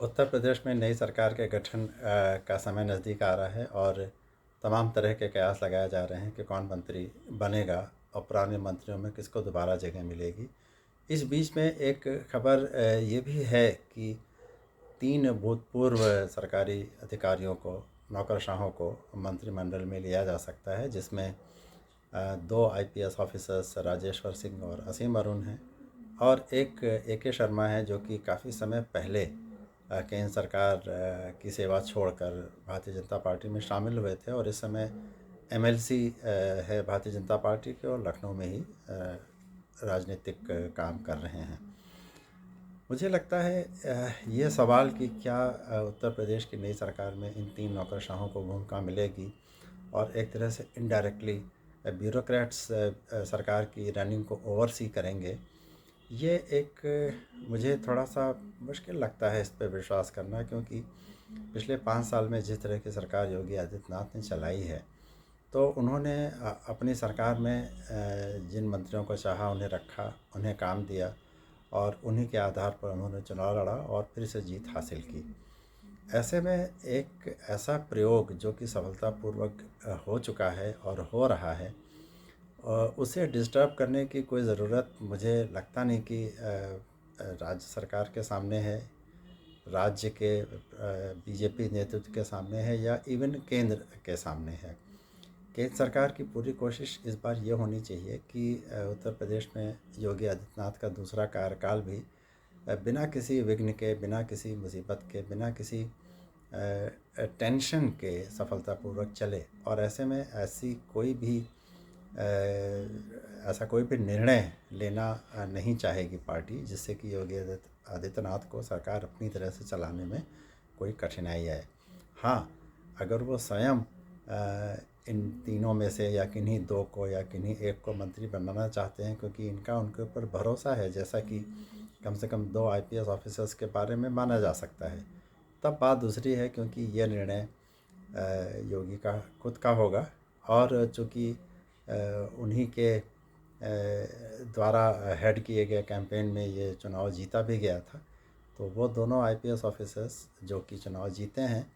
उत्तर प्रदेश में नई सरकार के गठन का समय नज़दीक आ रहा है और तमाम तरह के कयास लगाए जा रहे हैं कि कौन मंत्री बनेगा और पुराने मंत्रियों में किसको दोबारा जगह मिलेगी। इस बीच में एक खबर ये भी है कि 3 भूतपूर्व सरकारी अधिकारियों को, नौकरशाहों को मंत्रिमंडल में लिया जा सकता है, जिसमें 2 आईपीएस ऑफिसर्स राजेश्वर सिंह और असीम अरुण हैं और एक ए के शर्मा है, जो कि काफ़ी समय पहले केंद्र सरकार की सेवा छोड़कर भारतीय जनता पार्टी में शामिल हुए थे और इस समय एमएलसी है भारतीय जनता पार्टी के और लखनऊ में ही राजनीतिक काम कर रहे हैं। मुझे लगता है ये सवाल कि क्या उत्तर प्रदेश की नई सरकार में इन 3 नौकरशाहों को भूमिका मिलेगी और एक तरह से इनडायरेक्टली ब्यूरोक्रेट्स सरकार की रनिंग को ओवरसी करेंगे, ये एक मुझे थोड़ा सा मुश्किल लगता है इस पे विश्वास करना, क्योंकि पिछले 5 साल में जिस तरह की सरकार योगी आदित्यनाथ ने चलाई है, तो उन्होंने अपनी सरकार में जिन मंत्रियों को चाहा उन्हें रखा, उन्हें काम दिया और उन्हीं के आधार पर उन्होंने चुनाव लड़ा और फिर से जीत हासिल की। ऐसे में एक ऐसा प्रयोग जो कि सफलतापूर्वक हो चुका है और हो रहा है, उसे डिस्टर्ब करने की कोई ज़रूरत मुझे लगता नहीं कि राज्य सरकार के सामने है, राज्य के बीजेपी नेतृत्व के सामने है या इवन केंद्र के सामने है। केंद्र सरकार की पूरी कोशिश इस बार ये होनी चाहिए कि उत्तर प्रदेश में योगी आदित्यनाथ का दूसरा कार्यकाल भी बिना किसी विघ्न के, बिना किसी मुसीबत के, बिना किसी टेंशन के सफलतापूर्वक चले और ऐसे में ऐसा कोई भी निर्णय लेना नहीं चाहेगी पार्टी, जिससे कि योगी आदित्यनाथ को सरकार अपनी तरह से चलाने में कोई कठिनाई आए। हाँ, अगर वो स्वयं इन तीनों में से या किन्हीं 2 को या किन्हीं एक को मंत्री बनाना चाहते हैं, क्योंकि इनका उनके ऊपर भरोसा है, जैसा कि कम से कम 2 आईपीएस ऑफिसर्स के बारे में माना जा सकता है, तब बात दूसरी है, क्योंकि ये निर्णय योगी का खुद का होगा और चूँकि उन्हीं के द्वारा हेड किए गए कैंपेन में ये चुनाव जीता भी गया था, तो वो दोनों आईपीएस ऑफिसर्स जो कि चुनाव जीते हैं,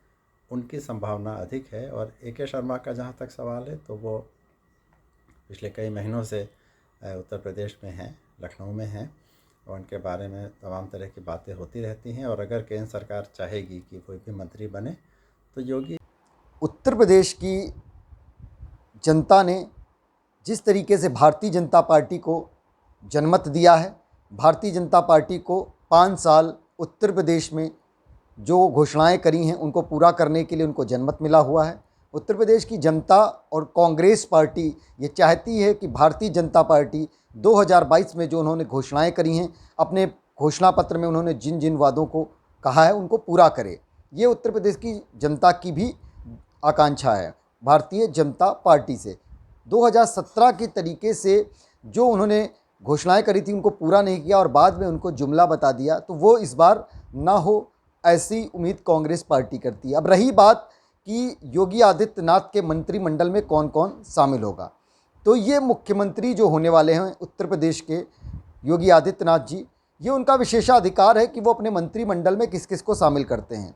उनकी संभावना अधिक है। और ए के शर्मा का जहाँ तक सवाल है, तो वो पिछले कई महीनों से उत्तर प्रदेश में हैं, लखनऊ में हैं और उनके बारे में तमाम तरह की बातें होती रहती हैं और अगर केंद्र सरकार चाहेगी कि कोई भी मंत्री बने तो योगी। उत्तर प्रदेश की जनता ने जिस तरीके से भारतीय जनता पार्टी को जनमत दिया है, भारतीय जनता पार्टी को 5 साल उत्तर प्रदेश में जो घोषणाएं करी हैं उनको पूरा करने के लिए उनको जनमत मिला हुआ है। उत्तर प्रदेश की जनता और कांग्रेस पार्टी ये चाहती है कि भारतीय जनता पार्टी 2022 में जो उन्होंने घोषणाएं करी हैं, अपने घोषणा पत्र में उन्होंने जिन जिन वादों को कहा है उनको पूरा करे। ये उत्तर प्रदेश की जनता की भी आकांक्षा है भारतीय जनता पार्टी से। 2017 के तरीके से जो उन्होंने घोषणाएं करी थी उनको पूरा नहीं किया और बाद में उनको जुमला बता दिया, तो वो इस बार ना हो ऐसी उम्मीद कांग्रेस पार्टी करती है। अब रही बात कि योगी आदित्यनाथ के मंत्रिमंडल में कौन कौन शामिल होगा, तो ये मुख्यमंत्री जो होने वाले हैं उत्तर प्रदेश के योगी आदित्यनाथ जी, ये उनका विशेषाधिकार है कि वो अपने मंत्रिमंडल में किस किस को शामिल करते हैं।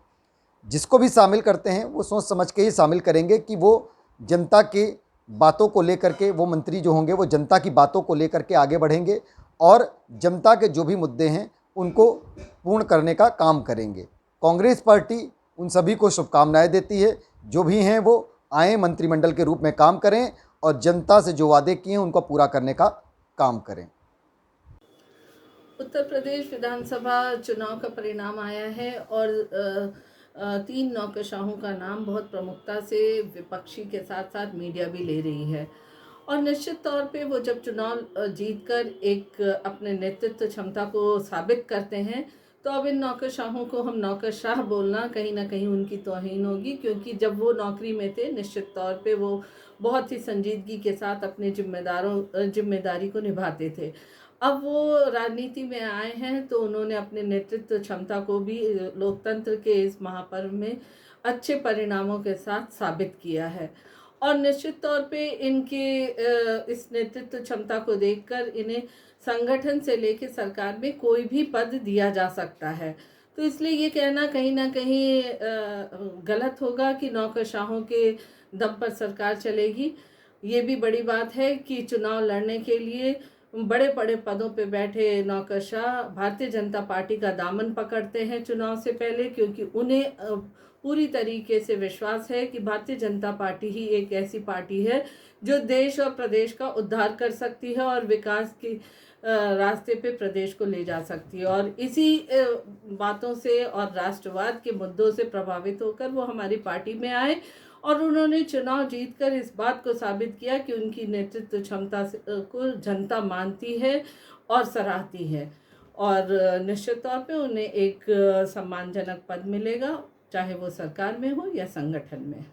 जिसको भी शामिल करते हैं वो सोच समझ के ही शामिल करेंगे कि वो जनता के बातों को लेकर के, वो मंत्री जो होंगे वो जनता की बातों को लेकर के आगे बढ़ेंगे और जनता के जो भी मुद्दे हैं उनको पूर्ण करने का काम करेंगे। कांग्रेस पार्टी उन सभी को शुभकामनाएं देती है, जो भी हैं वो आए मंत्रिमंडल के रूप में काम करें और जनता से जो वादे किए हैं उनको पूरा करने का काम करें। उत्तर प्रदेश विधानसभा चुनाव का परिणाम आया है और 3 नौकरशाहों का नाम बहुत प्रमुखता से विपक्षी के साथ साथ मीडिया भी ले रही है और निश्चित तौर पे वो जब चुनाव जीतकर एक अपने नेतृत्व क्षमता को साबित करते हैं, तो अब इन नौकरशाहों को हम नौकरशाह बोलना कहीं ना कहीं उनकी तौहीन होगी, क्योंकि जब वो नौकरी में थे निश्चित तौर पे वो बहुत ही संजीदगी के साथ अपने जिम्मेदारी को निभाते थे। अब वो राजनीति में आए हैं तो उन्होंने अपने नेतृत्व क्षमता को भी लोकतंत्र के इस महापर्व में अच्छे परिणामों के साथ साबित किया है और निश्चित तौर पे इनके इस नेतृत्व क्षमता को देखकर इन्हें संगठन से लेकर सरकार में कोई भी पद दिया जा सकता है। तो इसलिए ये कहना कहीं ना कहीं गलत होगा कि नौकरशाहों के दम पर सरकार चलेगी। ये भी बड़ी बात है कि चुनाव लड़ने के लिए बड़े बड़े पदों पे बैठे नौकरशाह भारतीय जनता पार्टी का दामन पकड़ते हैं चुनाव से पहले, क्योंकि उन्हें पूरी तरीके से विश्वास है कि भारतीय जनता पार्टी ही एक ऐसी पार्टी है जो देश और प्रदेश का उद्धार कर सकती है और विकास की रास्ते पे प्रदेश को ले जा सकती है। और इसी बातों से और राष्ट्रवाद के मुद्दों से प्रभावित होकर वो हमारी पार्टी में आए और उन्होंने चुनाव जीतकर इस बात को साबित किया कि उनकी नेतृत्व क्षमता को जनता मानती है और सराहती है। और निश्चित तौर पे उन्हें एक सम्मानजनक पद मिलेगा, चाहे वो सरकार में हो या संगठन में।